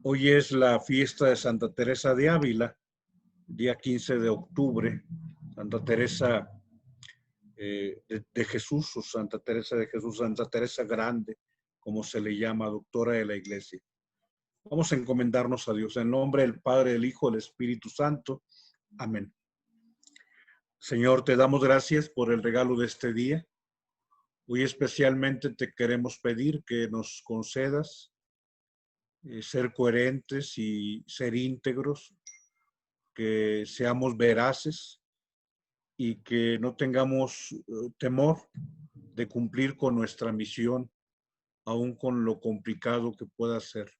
Hoy es la fiesta de Santa Teresa de Ávila, día 15 de octubre. Santa Teresa de Jesús, o Santa Teresa de Jesús, Santa Teresa Grande, como se le llama, doctora de la Iglesia. Vamos a encomendarnos a Dios en nombre del Padre, del Hijo, del Espíritu Santo. Amén. Señor, te damos gracias por el regalo de este día. Hoy especialmente te queremos pedir que nos concedas ser coherentes y ser íntegros, que seamos veraces y que no tengamos temor de cumplir con nuestra misión, aun con lo complicado que pueda ser.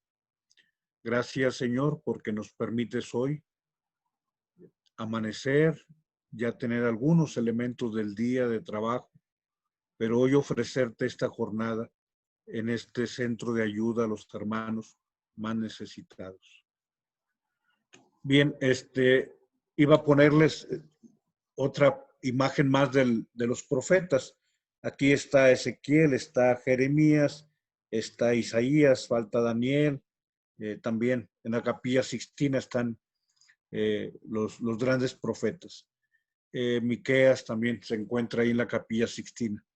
Gracias, Señor, porque nos permites hoy amanecer, ya tener algunos elementos del día de trabajo, pero hoy ofrecerte esta jornada en este centro de ayuda a los hermanos más necesitados. Bien, iba a ponerles otra imagen más de los profetas. Aquí está Ezequiel, está Jeremías, está Isaías, falta Daniel. También en la Capilla Sixtina están los grandes profetas. Miqueas también se encuentra ahí en la Capilla Sixtina.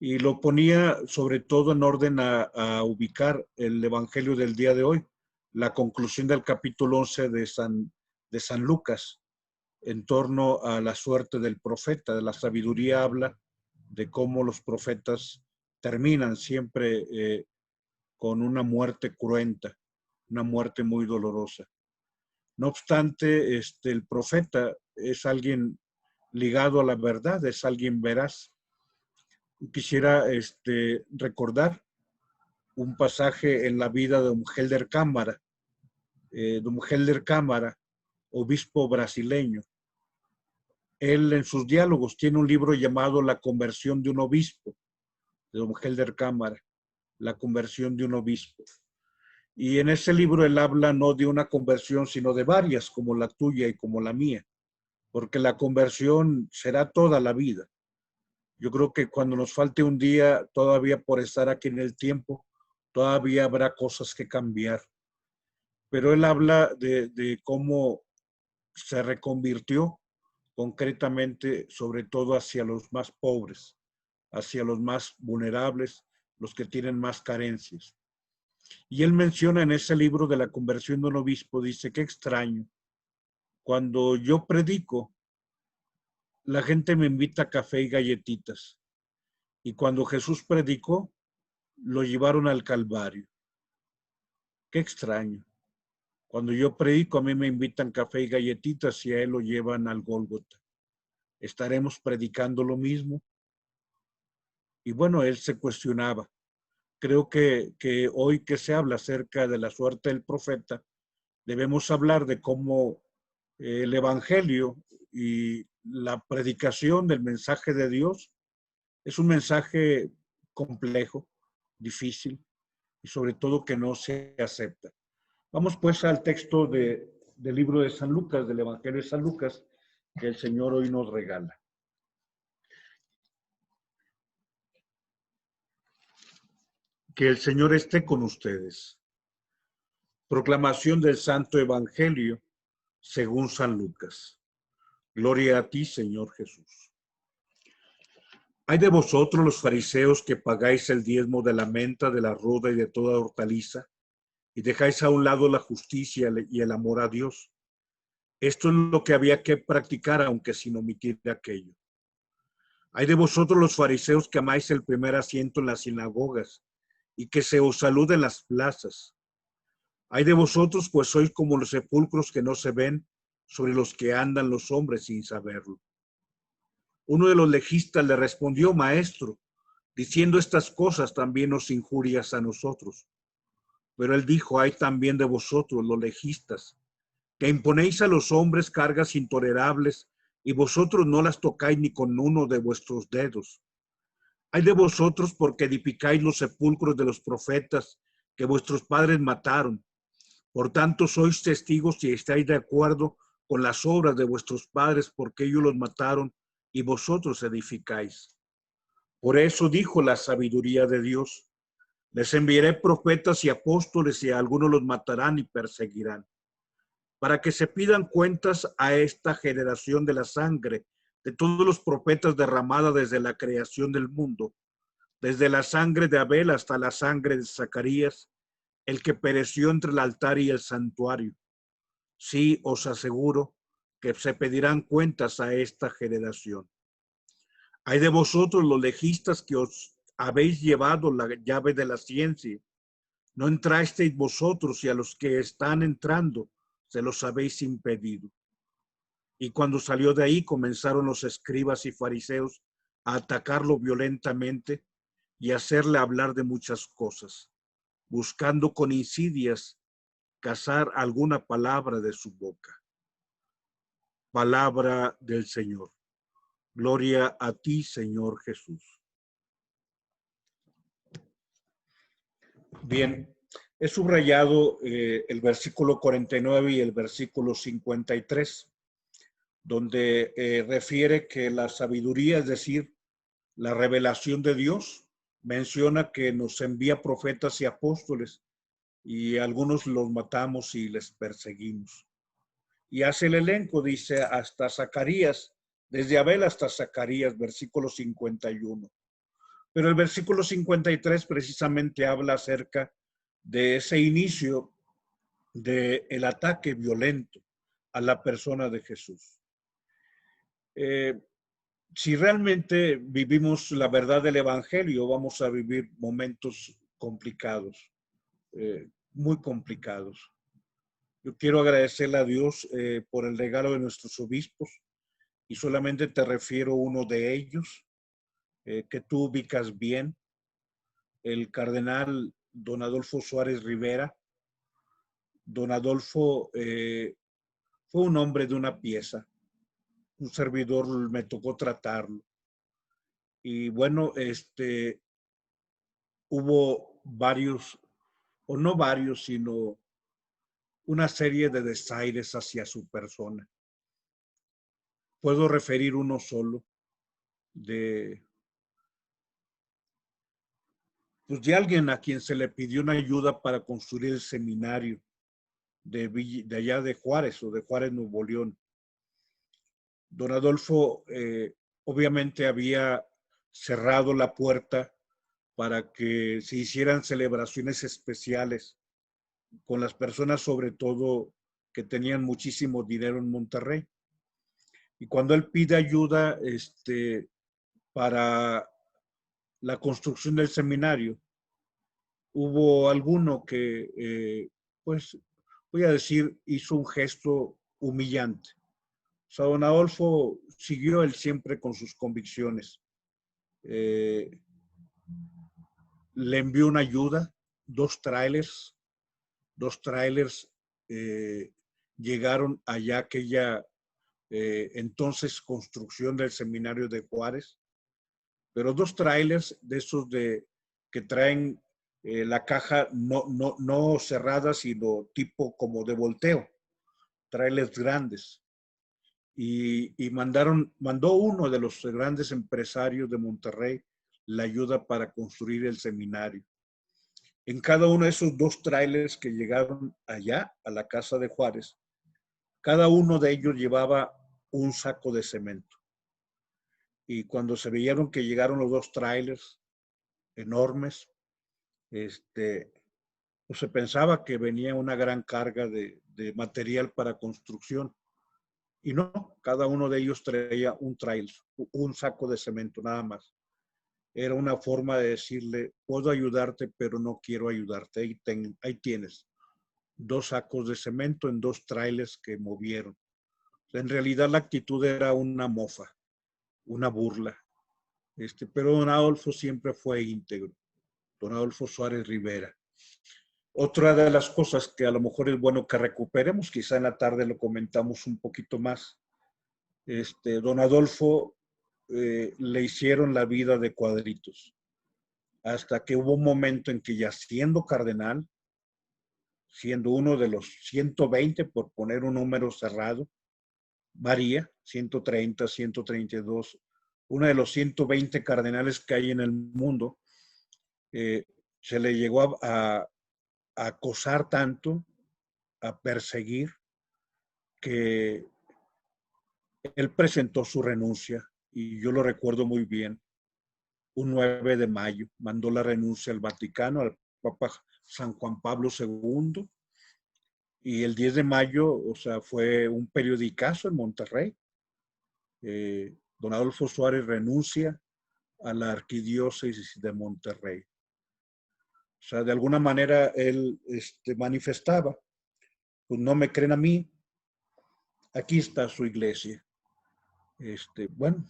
Y lo ponía sobre todo en orden a ubicar el Evangelio del día de hoy, la conclusión del capítulo 11 de San Lucas, en torno a la suerte del profeta. De la sabiduría habla de cómo los profetas terminan siempre con una muerte cruenta, una muerte muy dolorosa. No obstante, el profeta es alguien ligado a la verdad, es alguien veraz. Quisiera recordar un pasaje en la vida de don Helder Câmara. Don Helder Câmara, obispo brasileño. Él en sus diálogos tiene un libro llamado La conversión de un obispo, de don Helder Câmara, La conversión de un obispo. Y en ese libro él habla no de una conversión, sino de varias, como la tuya y como la mía, porque la conversión será toda la vida. Yo creo que cuando nos falte un día, todavía por estar aquí en el tiempo, todavía habrá cosas que cambiar. Pero él habla de cómo se reconvirtió concretamente, sobre todo hacia los más pobres, hacia los más vulnerables, los que tienen más carencias. Y él menciona en ese libro de la conversión de un obispo, dice, qué extraño, cuando yo predico, la gente me invita a café y galletitas. Y cuando Jesús predicó, lo llevaron al Calvario. Qué extraño. Cuando yo predico, a mí me invitan café y galletitas y a él lo llevan al Gólgota. ¿Estaremos predicando lo mismo? Y bueno, él se cuestionaba. Creo que hoy que se habla acerca de la suerte del profeta, debemos hablar de cómo el Evangelio y la predicación del mensaje de Dios es un mensaje complejo, difícil y sobre todo que no se acepta. Vamos pues al texto del libro de San Lucas, del Evangelio de San Lucas, que el Señor hoy nos regala. Que el Señor esté con ustedes. Proclamación del Santo Evangelio según San Lucas. Gloria a ti, Señor Jesús. Hay de vosotros los fariseos que pagáis el diezmo de la menta, de la ruda y de toda hortaliza, y dejáis a un lado la justicia y el amor a Dios. Esto es lo que había que practicar, aunque sin omitir aquello. Hay de vosotros los fariseos que amáis el primer asiento en las sinagogas, y que se os salude en las plazas. Hay de vosotros, pues sois como los sepulcros que no se ven, sobre los que andan los hombres sin saberlo. Uno de los legistas le respondió, maestro, diciendo estas cosas también os injurias a nosotros. Pero él dijo, hay también de vosotros, los legistas, que imponéis a los hombres cargas intolerables y vosotros no las tocáis ni con uno de vuestros dedos. Hay de vosotros porque edificáis los sepulcros de los profetas que vuestros padres mataron. Por tanto, sois testigos y estáis de acuerdo con las obras de vuestros padres porque ellos los mataron y vosotros edificáis. Por eso dijo la sabiduría de Dios, Les enviaré profetas y apóstoles y a algunos los matarán y perseguirán, para que se pidan cuentas a esta generación de la sangre de todos los profetas derramada desde la creación del mundo, desde la sangre de Abel hasta la sangre de Zacarías, el que pereció entre el altar y el santuario. Sí, os aseguro que se pedirán cuentas a esta generación. Hay de vosotros los legistas que os habéis llevado la llave de la ciencia. No entrasteis vosotros y a los que están entrando se los habéis impedido. Y cuando salió de ahí comenzaron los escribas y fariseos a atacarlo violentamente y hacerle hablar de muchas cosas, buscando con insidias cazar alguna palabra de su boca. Palabra del Señor. Gloria a ti, Señor Jesús. Bien, he subrayado el versículo 49 y el versículo 53, donde refiere que la sabiduría, es decir, la revelación de Dios, menciona que nos envía profetas y apóstoles y algunos los matamos y les perseguimos. Y hace el elenco, dice, hasta Zacarías, desde Abel hasta Zacarías, versículo 51. Pero el versículo 53 precisamente habla acerca de ese inicio del ataque violento a la persona de Jesús. Si realmente vivimos la verdad del Evangelio, vamos a vivir momentos complicados, muy complicados. Yo quiero agradecerle a Dios por el regalo de nuestros obispos y solamente te refiero a uno de ellos, que tú ubicas bien, el cardenal don Adolfo Suárez Rivera. Don Adolfo fue un hombre de una pieza, un servidor me tocó tratarlo. Y bueno, hubo varios, o no varios, sino una serie de desaires hacia su persona. Puedo referir uno solo pues de alguien a quien se le pidió una ayuda para construir el seminario de allá de Juárez o de Juárez, Nuevo León. Don Adolfo obviamente había cerrado la puerta para que se hicieran celebraciones especiales con las personas, sobre todo que tenían muchísimo dinero en Monterrey. Y cuando él pide ayuda para la construcción del seminario, hubo alguno que, pues, voy a decir, hizo un gesto humillante. O sea, don Adolfo siguió él siempre con sus convicciones. Le envió una ayuda, dos trailers llegaron allá aquella entonces construcción del seminario de Juárez, pero dos trailers de esos que traen la caja no cerrada, sino tipo como de volteo, trailers grandes. Y mandó uno de los grandes empresarios de Monterrey la ayuda para construir el seminario. En cada uno de esos dos trailers que llegaron allá a la casa de Juárez, cada uno de ellos llevaba un saco de cemento. Y cuando se vieron que llegaron los dos trailers enormes, pues se pensaba que venía una gran carga de material para construcción. Y no, cada uno de ellos traía un trailer, un saco de cemento, nada más. Era una forma de decirle, puedo ayudarte, pero no quiero ayudarte. Ahí tienes dos sacos de cemento en dos trailers que movieron. En realidad la actitud era una mofa, una burla. Pero don Adolfo siempre fue íntegro. Don Adolfo Suárez Rivera. Otra de las cosas que a lo mejor es bueno que recuperemos, quizá en la tarde lo comentamos un poquito más. Don Adolfo le hicieron la vida de cuadritos, hasta que hubo un momento en que ya siendo cardenal, siendo uno de los 120, por poner un número cerrado, varía, 130, 132, uno de los 120 cardenales que hay en el mundo, se le llegó a acosar tanto, a perseguir, que él presentó su renuncia, y yo lo recuerdo muy bien. Un 9 de mayo mandó la renuncia al Vaticano, al Papa San Juan Pablo II, y el 10 de mayo, o sea, fue un periodicazo en Monterrey. Don Adolfo Suárez renuncia a la arquidiócesis de Monterrey. O sea, de alguna manera él manifestaba, pues no me creen a mí, aquí está su iglesia. Bueno,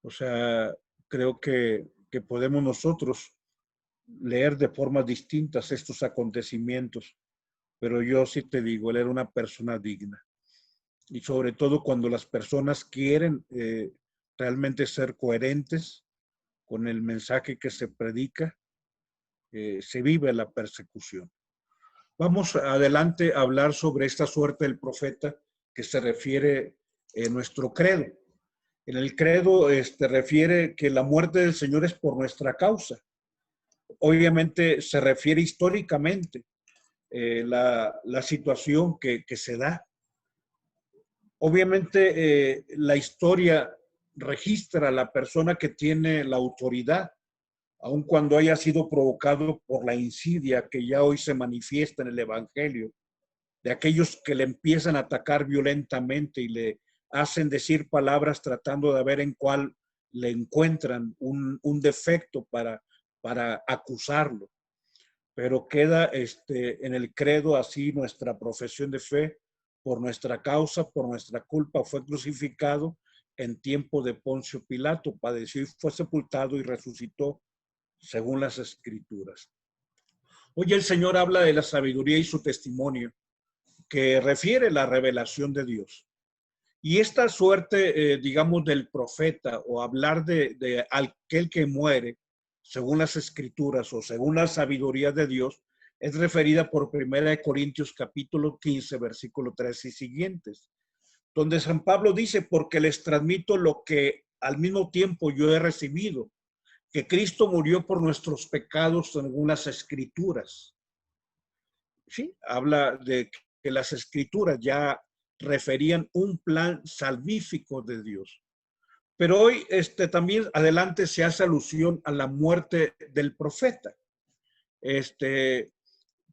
o sea, creo que podemos nosotros leer de formas distintas estos acontecimientos, pero yo sí te digo, él era una persona digna. Y sobre todo cuando las personas quieren realmente ser coherentes con el mensaje que se predica, se vive la persecución. Vamos adelante a hablar sobre esta suerte del profeta que se refiere en nuestro credo. En el credo refiere que la muerte del Señor es por nuestra causa. Obviamente se refiere históricamente la situación que se da. Obviamente la historia registra a la persona que tiene la autoridad, aun cuando haya sido provocado por la insidia que ya hoy se manifiesta en el Evangelio, de aquellos que le empiezan a atacar violentamente y le hacen decir palabras tratando de ver en cuál le encuentran un defecto para acusarlo. Pero queda en el credo así nuestra profesión de fe: por nuestra causa, por nuestra culpa, fue crucificado en tiempo de Poncio Pilato, padeció y fue sepultado y resucitó según las Escrituras. Hoy el Señor habla de la sabiduría y su testimonio, que refiere la revelación de Dios. Y esta suerte, digamos, del profeta, o hablar de aquel que muere según las Escrituras o según la sabiduría de Dios, es referida por 1 Corintios capítulo 15, versículo 3 y siguientes, donde San Pablo dice: porque les transmito lo que al mismo tiempo yo he recibido, que Cristo murió por nuestros pecados según las Escrituras. Sí, habla de que las Escrituras ya referían un plan salvífico de Dios. Pero hoy también adelante se hace alusión a la muerte del profeta.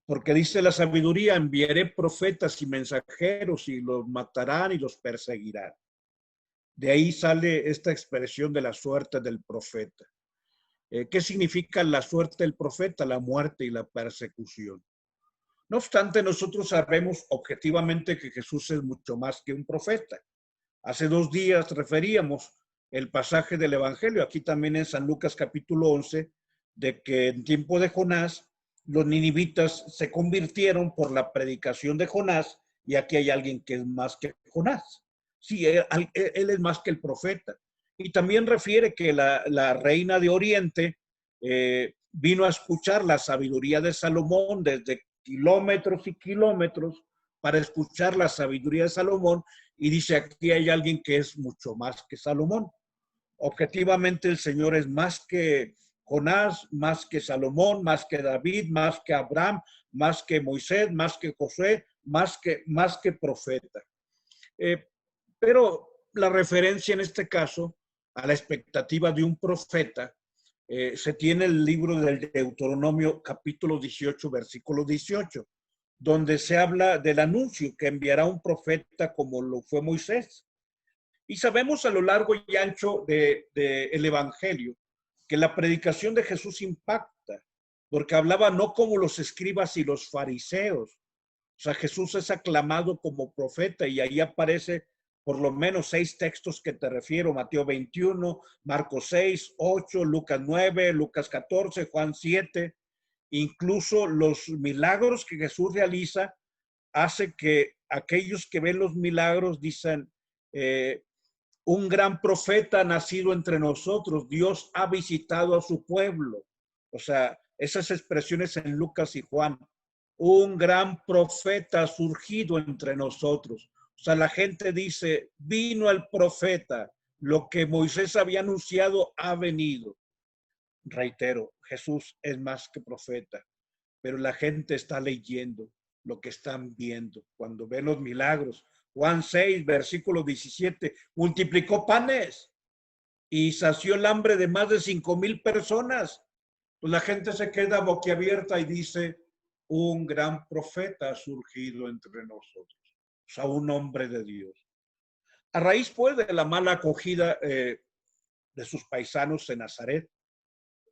Porque dice la sabiduría: enviaré profetas y mensajeros y los matarán y los perseguirán. De ahí sale esta expresión de la suerte del profeta. ¿Qué significa la suerte del profeta? La muerte y la persecución. No obstante, nosotros sabemos objetivamente que Jesús es mucho más que un profeta. Hace 2 días referíamos el pasaje del Evangelio, aquí también en San Lucas capítulo 11, de que en tiempo de Jonás los ninivitas se convirtieron por la predicación de Jonás, y aquí hay alguien que es más que Jonás. Sí, él es más que el profeta. Y también refiere que la reina de Oriente vino a escuchar la sabiduría de Salomón desde kilómetros y kilómetros para escuchar la sabiduría de Salomón, y dice: aquí hay alguien que es mucho más que Salomón. Objetivamente el Señor es más que Jonás, más que Salomón, más que David, más que Abraham, más que Moisés, más que Josué, más que profeta. Pero la referencia en este caso a la expectativa de un profeta se tiene el libro del Deuteronomio capítulo 18, versículo 18, donde se habla del anuncio que enviará un profeta como lo fue Moisés. Y sabemos a lo largo y ancho del Evangelio que la predicación de Jesús impacta, porque hablaba no como los escribas y los fariseos. O sea, Jesús es aclamado como profeta, y ahí aparece por lo menos 6 textos que te refiero: Mateo 21, Marcos 6, 8, Lucas 9, Lucas 14, Juan 7. Incluso los milagros que Jesús realiza hace que aquellos que ven los milagros dicen: un gran profeta ha nacido entre nosotros, Dios ha visitado a su pueblo. O sea, esas expresiones en Lucas y Juan: un gran profeta ha surgido entre nosotros. O sea, la gente dice: vino el profeta, lo que Moisés había anunciado ha venido. reitero, Jesús es más que profeta, pero la gente está leyendo lo que están viendo. Cuando ven los milagros, Juan 6, versículo 17, multiplicó panes y sació el hambre de más de 5,000 personas. Pues la gente se queda boquiabierta y dice, un gran profeta ha surgido entre nosotros, o sea, un hombre de Dios. A raíz, pues, de la mala acogida de sus paisanos en Nazaret,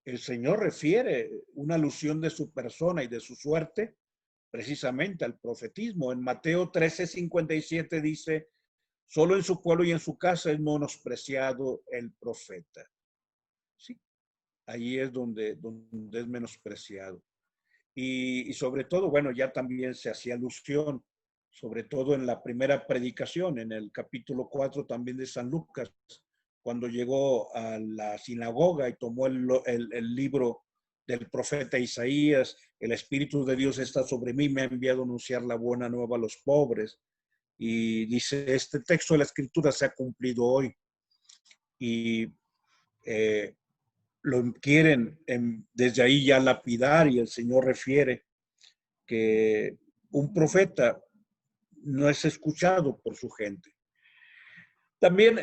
el Señor refiere una alusión de su persona y de su suerte precisamente al profetismo. En Mateo 13:57 dice, solo en su pueblo y en su casa es menospreciado el profeta. Sí, ahí es donde es menospreciado. Y sobre todo, bueno, ya también se hacía alusión, sobre todo en la primera predicación, en el capítulo 4 también de San Lucas, cuando llegó a la sinagoga y tomó el libro del profeta Isaías, el Espíritu de Dios está sobre mí, me ha enviado a anunciar la buena nueva a los pobres. Y dice, este texto de la Escritura se ha cumplido hoy. Y lo quieren desde ahí ya lapidar, y el Señor refiere que un profeta no es escuchado por su gente. También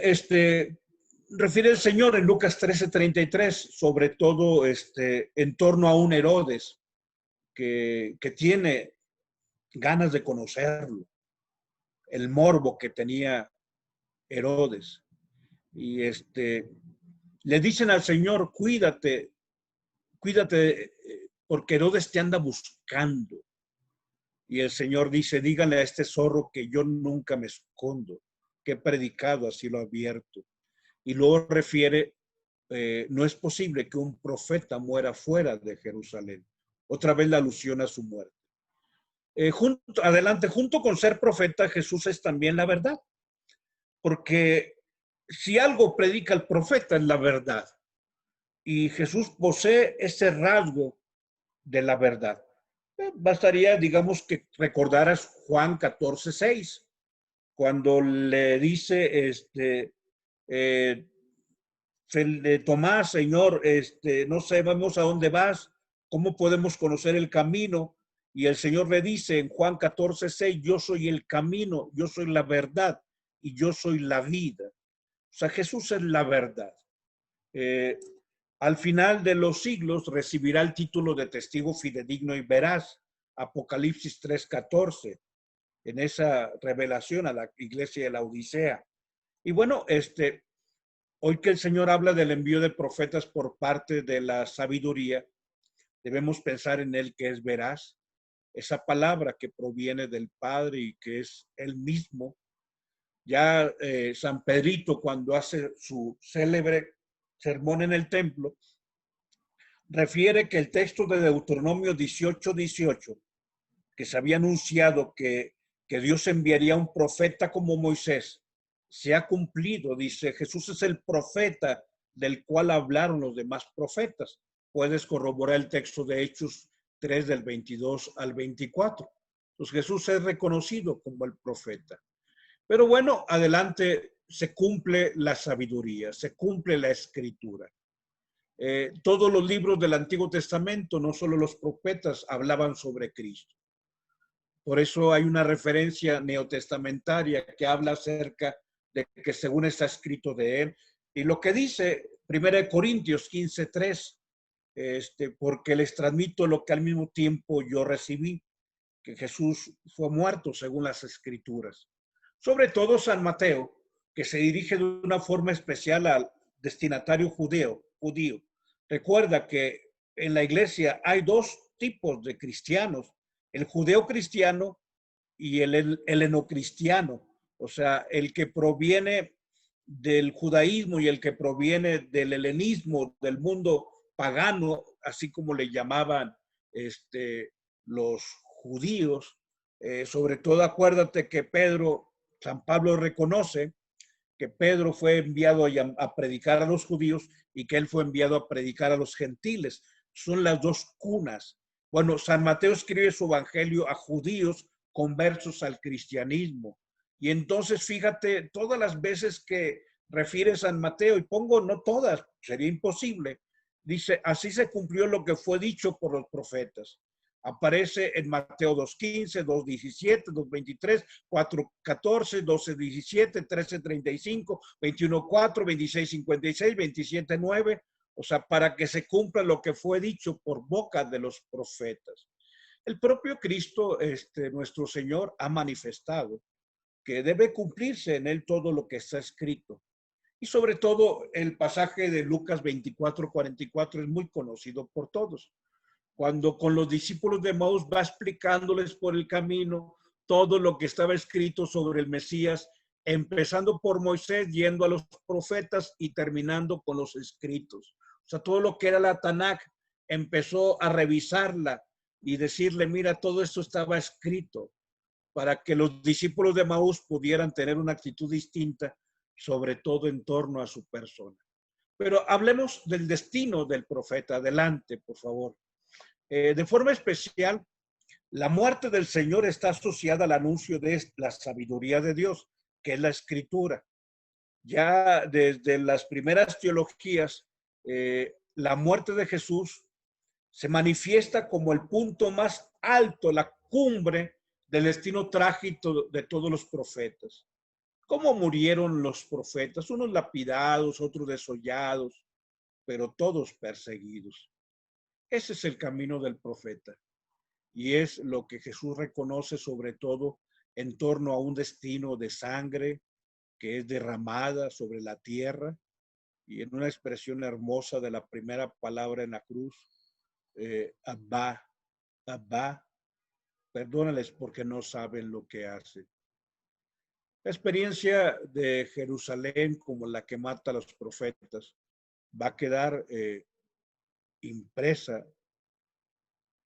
refiere el Señor en Lucas 13:33, sobre todo en torno a un Herodes que tiene ganas de conocerlo, el morbo que tenía Herodes. Y le dicen al Señor, cuídate, porque Herodes te anda buscando. Y el Señor dice, díganle a este zorro que yo nunca me escondo, que he predicado así lo abierto. Y luego refiere, no es posible que un profeta muera fuera de Jerusalén. Otra vez la alusión a su muerte. Junto con ser profeta, Jesús es también la verdad. Porque si algo predica el profeta es la verdad. Y Jesús posee ese rasgo de la verdad. Bastaría, digamos, que recordaras Juan 14:6, cuando le dice Tomás, Señor, no sabemos a dónde vas, ¿cómo podemos conocer el camino? Y el Señor le dice en Juan 14:6, yo soy el camino, yo soy la verdad y yo soy la vida. O sea, Jesús es la verdad. Al final de los siglos recibirá el título de testigo fidedigno y veraz, Apocalipsis 3:14, en esa revelación a la iglesia de la Odisea. Y bueno, hoy que el Señor habla del envío de profetas por parte de la sabiduría, debemos pensar en él que es veraz, esa palabra que proviene del Padre y que es él mismo. Ya San Pedrito, cuando hace su célebre sermón en el templo, refiere que el texto de Deuteronomio 18:18, que se había anunciado que Dios enviaría un profeta como Moisés, se ha cumplido. Dice, Jesús es el profeta del cual hablaron los demás profetas. Puedes corroborar el texto de Hechos 3 del 22 al 24. Entonces Jesús es reconocido como el profeta. Pero bueno, adelante se cumple la sabiduría, se cumple la escritura. Todos los libros del Antiguo Testamento, no solo los profetas, hablaban sobre Cristo. Por eso hay una referencia neotestamentaria que habla acerca de que según está escrito de él. Y lo que dice 1 Corintios 15:3, porque les transmito lo que al mismo tiempo yo recibí, que Jesús fue muerto según las escrituras. Sobre todo San Mateo, que se dirige de una forma especial al destinatario judío. Recuerda que en la iglesia hay dos tipos de cristianos, el judeo cristiano y el helenocristiano, o sea, el que proviene del judaísmo y el que proviene del helenismo, del mundo pagano, así como le llamaban los judíos. Sobre todo acuérdate que San Pablo reconoce que Pedro fue enviado a predicar a los judíos y que él fue enviado a predicar a los gentiles. Son las dos cunas. Bueno, San Mateo escribe su evangelio a judíos conversos al cristianismo. Y entonces fíjate todas las veces que refiere San Mateo, y pongo no todas, sería imposible, Dice, así se cumplió lo que fue dicho por los profetas. Aparece en Mateo 2:15, 2:17, 2:23, 4:14, 12:17, 13:35, 21:4, 26:56, 27:9. O sea, para que se cumpla lo que fue dicho por boca de los profetas. El propio Cristo, nuestro Señor, ha manifestado que debe cumplirse en él todo lo que está escrito. Y sobre todo el pasaje de Lucas 24:44 es muy conocido por todos. Cuando con los discípulos de Maús va explicándoles por el camino todo lo que estaba escrito sobre el Mesías, empezando por Moisés, yendo a los profetas y terminando con los escritos. O sea, todo lo que era la Tanaj, empezó a revisarla y decirle, mira, todo esto estaba escrito para que los discípulos de Maús pudieran tener una actitud distinta, sobre todo en torno a su persona. Pero hablemos del destino del profeta. Adelante, por favor. De forma especial, la muerte del Señor está asociada al anuncio de la sabiduría de Dios, que es la escritura. Ya desde las primeras teologías, la muerte de Jesús se manifiesta como el punto más alto, la cumbre del destino trágico de todos los profetas. ¿Cómo murieron los profetas? Unos lapidados, otros desollados, pero todos perseguidos. Ese es el camino del profeta. Y es lo que Jesús reconoce sobre todo en torno a un destino de sangre que es derramada sobre la tierra, y en una expresión hermosa de la primera palabra en la cruz, Abba, Abba, perdónales porque no saben lo que hacen. La experiencia de Jerusalén como la que mata a los profetas va a quedar impresa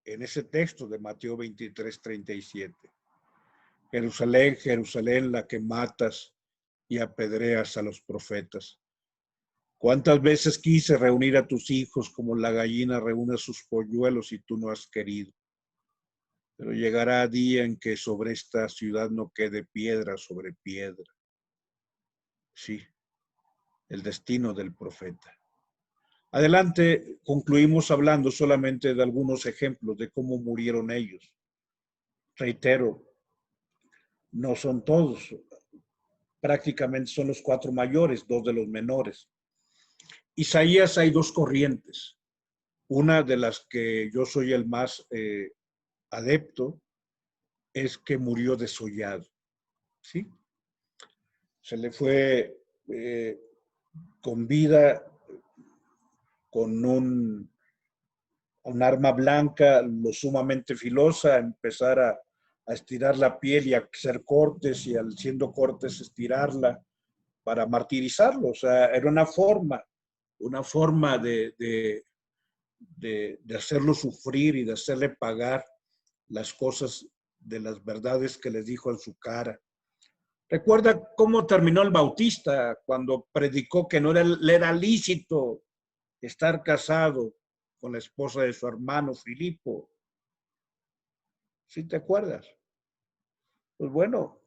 en ese texto de Mateo 23:37. Jerusalén, Jerusalén, la que matas y apedreas a los profetas. ¿Cuántas veces quise reunir a tus hijos como la gallina reúne a sus polluelos y tú no has querido? Pero llegará día en que sobre esta ciudad no quede piedra sobre piedra. Sí, el destino del profeta. Adelante, concluimos hablando solamente de algunos ejemplos de cómo murieron ellos. Reitero, no son todos, prácticamente son los 4 mayores, 2 de los menores. Isaías hay 2 corrientes. Una de las que yo soy el más adepto es que murió desollado. ¿Sí? Se le fue con vida, con un arma blanca lo sumamente filosa, empezar a estirar la piel y a hacer cortes, y al siendo cortes estirarla para martirizarlo. O sea, era una forma de hacerlo sufrir y de hacerle pagar las cosas de las verdades que les dijo en su cara. Recuerda cómo terminó el Bautista cuando predicó que no le era lícito estar casado con la esposa de su hermano Filipo. ¿Sí te acuerdas? Pues bueno,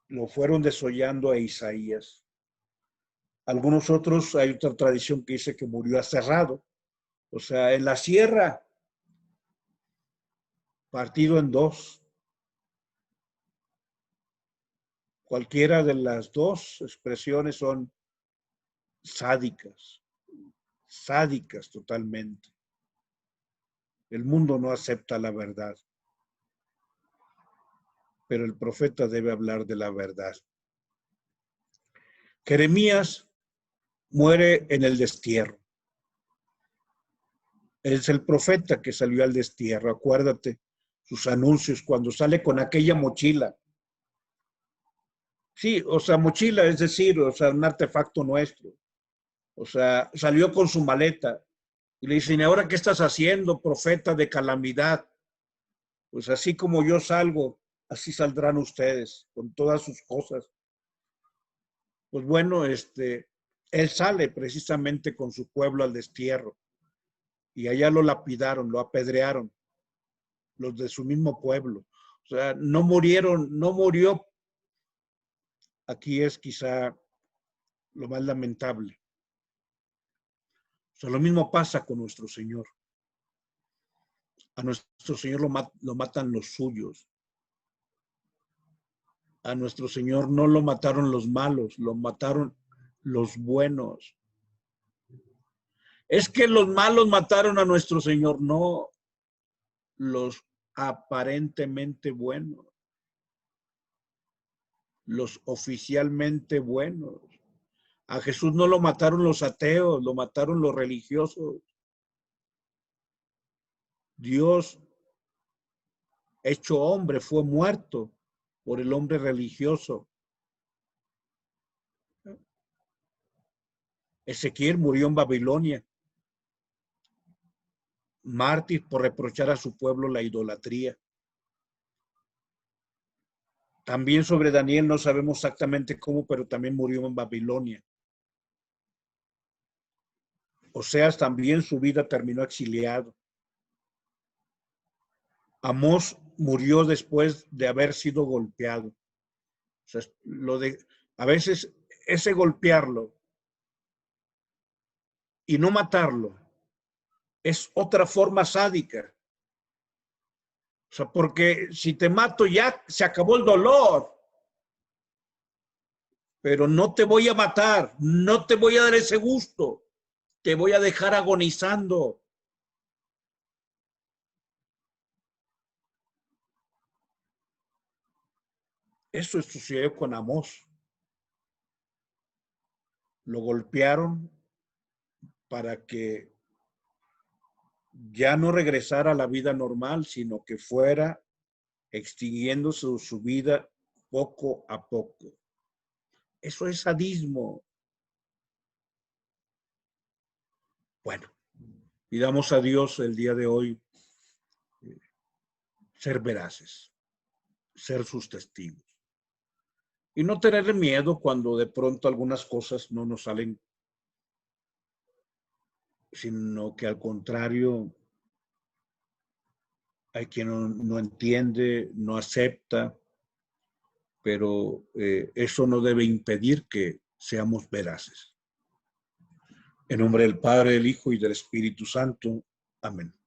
lo fueron desollando a Isaías. Algunos otros, hay otra tradición que dice que murió aserrado, o sea, en la sierra, partido en 2. Cualquiera de las 2 expresiones son sádicas totalmente. El mundo no acepta la verdad, pero el profeta debe hablar de la verdad. Jeremías muere en el destierro. Es el profeta que salió al destierro. Acuérdate sus anuncios cuando sale con aquella mochila. Sí, o sea, mochila, es decir, o sea, un artefacto nuestro. O sea, salió con su maleta y le dicen, ¿ahora qué estás haciendo, profeta de calamidad? Pues así como yo salgo, así saldrán ustedes con todas sus cosas. Pues bueno, él sale precisamente con su pueblo al destierro, y allá lo lapidaron, lo apedrearon, los de su mismo pueblo. O sea, no murió. Aquí es quizá lo más lamentable. sea, lo mismo pasa con nuestro Señor. A nuestro Señor lo matan los suyos. A nuestro Señor no lo mataron los malos, lo mataron los buenos. Es que los malos mataron a nuestro Señor, no, los aparentemente buenos, los oficialmente buenos. A Jesús no lo mataron los ateos, lo mataron los religiosos. Dios, hecho hombre, fue muerto por el hombre religioso. Ezequiel murió en Babilonia, mártir por reprochar a su pueblo la idolatría. También sobre Daniel no sabemos exactamente cómo, pero también murió en Babilonia. Oseas también su vida terminó exiliado. Amós murió después de haber sido golpeado. O sea, a veces ese golpearlo y no matarlo es otra forma sádica. O sea, porque si te mato ya se acabó el dolor. Pero no te voy a matar, no te voy a dar ese gusto. Te voy a dejar agonizando. Eso sucedió con Amós. Lo golpearon para que ya no regresara a la vida normal, sino que fuera extinguiéndose su vida poco a poco. Eso es sadismo. Bueno, pidamos a Dios el día de hoy ser veraces, ser sus testigos. Y no tenerle miedo cuando de pronto algunas cosas no nos salen, sino que al contrario, hay quien no entiende, no acepta, pero eso no debe impedir que seamos veraces. En nombre del Padre, del Hijo y del Espíritu Santo. Amén.